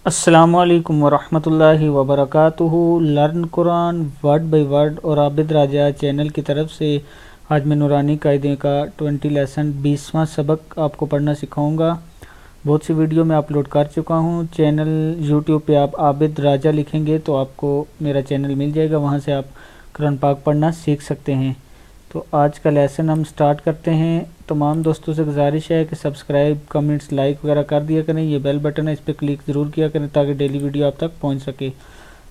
السلام علیکم ورحمۃ اللہ وبرکاتہ۔ Learn Quran word by word اور عابد راجہ چینل کی طرف سے آج میں نورانی قاعدے کا 20 لیسن 20واں سبق آپ کو پڑھنا سکھاؤں گا۔ بہت سی ویڈیو میں اپلوڈ کر چکا ہوں۔ چینل یوٹیوب پہ آپ عابد راجہ لکھیں گے تو آپ کو میرا چینل مل جائے گا، وہاں سے آپ قرآن پاک پڑھنا سیکھ سکتے ہیں۔ تو آج کا لیسن ہم سٹارٹ کرتے ہیں۔ تمام دوستوں سے گزارش ہے کہ سبسکرائب، کمنٹس، لائک وغیرہ کر دیا کریں۔ یہ بیل بٹن ہے، اس پہ کلک ضرور کیا کریں تاکہ ڈیلی ویڈیو آپ تک پہنچ سکے۔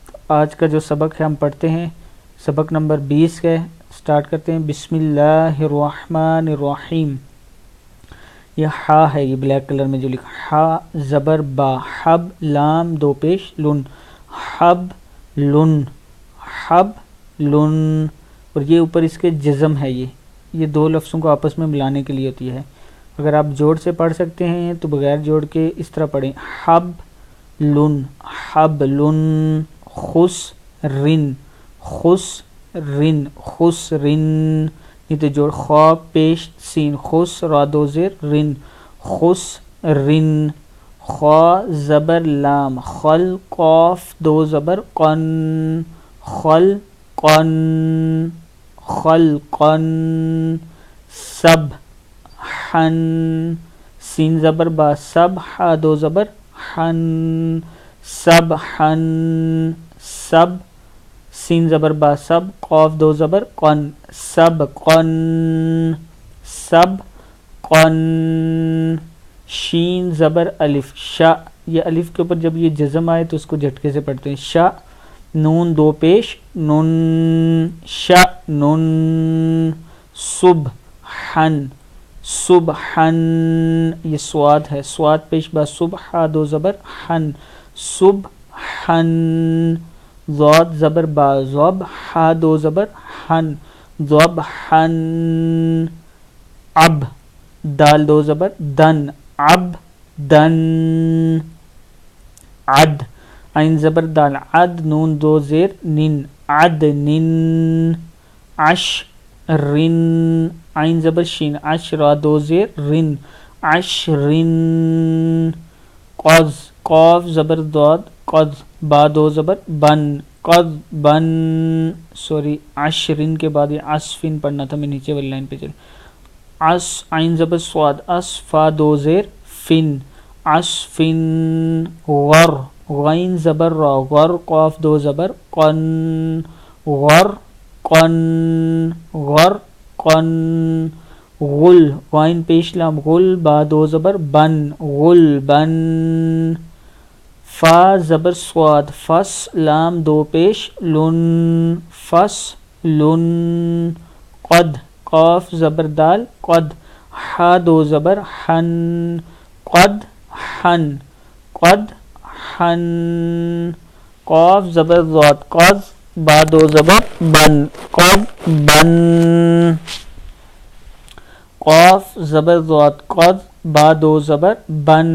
تو آج کا جو سبق ہے ہم پڑھتے ہیں، سبق نمبر 20 ہے۔ سٹارٹ کرتے ہیں۔ بسم اللہ الرحمن الرحیم۔ یہ ہا ہے، یہ بلیک کلر میں جو لکھا ہا زبر با، حب لام دو پیش لن، حب لن، حب لن، اور یہ اوپر اس کے جزم ہے۔ یہ دو لفظوں کو آپس میں ملانے کے لیے ہوتی ہے۔ اگر آپ جوڑ سے پڑھ سکتے ہیں تو بغیر جوڑ کے اس طرح پڑھیں، حب لن، حب لن، خس رن، خس رن، خس رن، نیتے جوڑ، خا پیش سین، خس را دو زیر رن، خس رن، خا زبر لام، خل قاف دو زبر قن، خل قن، خلقن، سب حن، سین زبر با، سب ہا دو زبر حن، سب حن، سب سین زبر با، سب قاف دو زبر قن، سب قن، سب قن، شین زبر الف، شا، یہ الف کے اوپر جب یہ جزم آئے تو اس کو جھٹکے سے پڑھتے ہیں، شا، نون دو پیش نن، شأنن، صبحن، صبحن، یہ سواد ہے، سواد پیش با، صبح دو زبر حن، صبحن، ضاد زبر با، ضبح دو زبر حن، ضبحن، اب دال دو زبر دن، اب دن، عد عین زبر دال، عد نون دو زیر نن، عدنن، عش رن، عین زبر شین، عش را دو زیر رن، عشرن، قز قاف زبر داد، قز با دو زبر بن، قز بن، سوری عشرن کے بعد یہ عصفن پڑھنا تھا، میں نیچے والی لائن پہ چلے، عص عین زبر سواد، اصفا دو زیر فن، عصفن، غر غین زبر را، غر قاف دو زبر قن، غر قن، غر قن، غل غین پیش لام، غل با دو زبر بن، غل بن، فا زبر سواد، فس لام دو پیش لن، فس لن، قد قاف زبر دال، قد ہا دو زبر حن، قد حن، قد حن، قاف زبر ضاد، قذ با دو زبر بن، قذ بن، قاف زبر ضاد، قذ با دو زبر بن،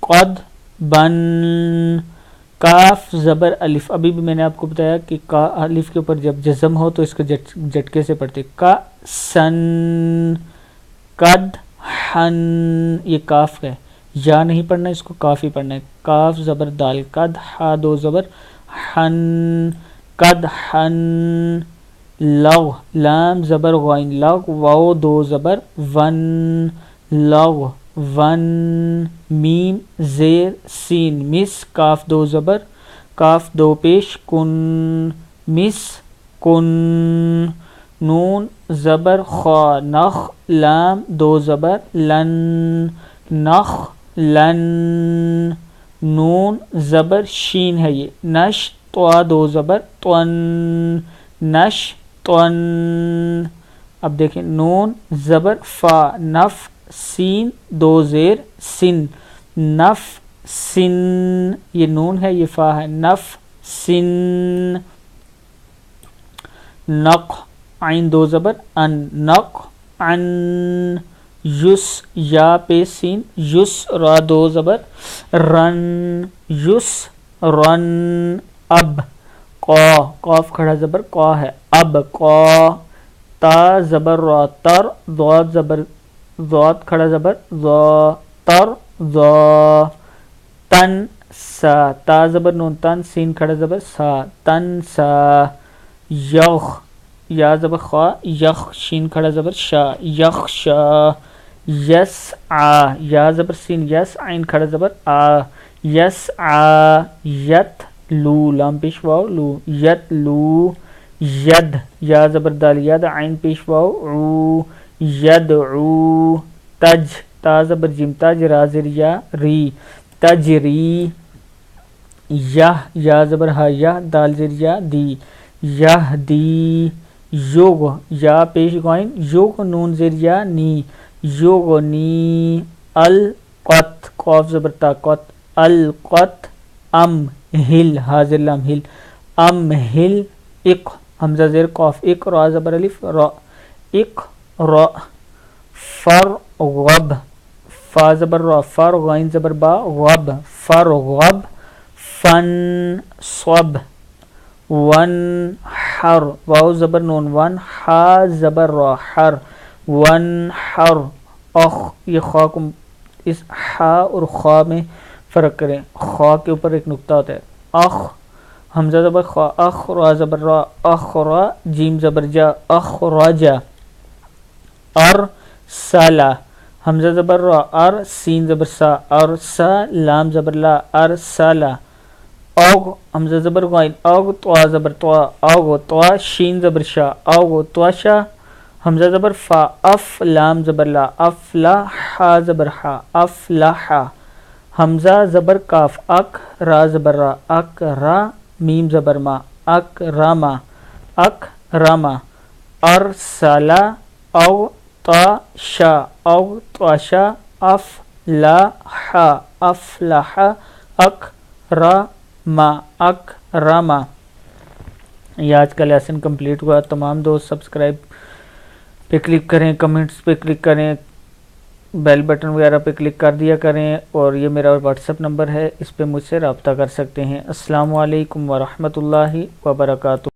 قد بن، کاف زبر الف، ابھی بھی میں نے آپ کو بتایا کہ کا الف کے اوپر جب جزم ہو تو اس کو جھٹکے سے پڑھتے، کا سن، قد حن، یہ کاف ہے، یا نہیں پڑھنا، اس کو کاف ہی پڑھنا ہے، کاف زبر دال، قد ہا دو زبر حن، قد حن، لغ لام زبر غائن، لغ واو دو زبر ون، لغ ون، میم زیر سین، مس کاف دو زبر، کاف دو پیش کن، مس کن، نون زبر خا، نخ لام دو زبر لن، نخ لن، نون زبر شین ہے، یہ نش طوا دو زبر طن، نش طن، اب دیکھیں نون زبر فا، نف سین دو زیر سن، نف سن، یہ نون ہے یہ فا ہے، نف سن، نق عین دو زبر ان، نق ان، یس یا پہ سین، یس را دو زبر رن، یس رن، اب قا قاف کھڑا زبر قا ہے، اب قا، تا زبر را تر، ضاد زبر ضاد کھڑا زبر ضا، تر ضا، تن سا، تا زبر نون تن، سین کھڑا زبر سا، تن سا، یغ، یا زبر خوا، یخ، شین کھڑا زبر شا، یخشا، یس آ، یا زبر سین یس، عین کھڑا زبر آ، یس آ، یت لو، لام پیش واو لو، یت لو، ید، یا زبر دال ید، عین پیش واو عو، ید عو، تج، تا زبر جیم تج، را زر یا ری، تجری، یہ، یا زبر ہا یہ، دال زر یا دی، یہ دی، یوگ، یا پیش گوئن، یوگ نون زر یا نی، یغنی، القت، قاف زبر تا قت، القت، ام ہل، حاضر لام ہل، ام ہل، اق، حمزہ زیر قاف، اق، را زبر الف را، اق را، فرغب، فا زبر را، فر، غین زبر با، غب، فرغب، فن صب، ون حر، واو زبر نون ون، حا زبر را، حر، ون حر، اخ، یہ خواہ کو اس حا اور خواہ میں فرق کریں، خواہ کے اوپر ایک نقطہ ہوتا ہے، اخ، حمزہ زبر خواہ، اخ، را زبر را، اخ را، جیم زبر جا، اخ را جا، ارسلا، حمزہ زبر را، ار، سین زبر سا، ارسا، لام زبر لا، ارسلا، اوغ، حمزہ زبر غائن، اوغ، طوا زبر طوا، اوغ طوا، شین زبر شا، اوغ طواشا، حمزہ زبر فا، اف، لام زبر لا، افلا، حا زبر حا، افلحا، حمزہ زبر کاف، اک، را زبر را، اک را، میم زبر ما، اک راما، اک راما، ارسلا، او طاشا، او طاشا، افلاحا، افلاحا، اکرما، اکرما۔ یہ آج کا لیسن کمپلیٹ ہوا۔ تمام دوست سبسکرائب پہ کلک کریں، کمنٹس پہ کلک کریں، بیل بٹن وغیرہ پہ کلک کر دیا کریں، اور یہ میرا واٹس ایپ نمبر ہے، اس پہ مجھ سے رابطہ کر سکتے ہیں۔ السلام علیکم ورحمۃ اللہ وبرکاتہ۔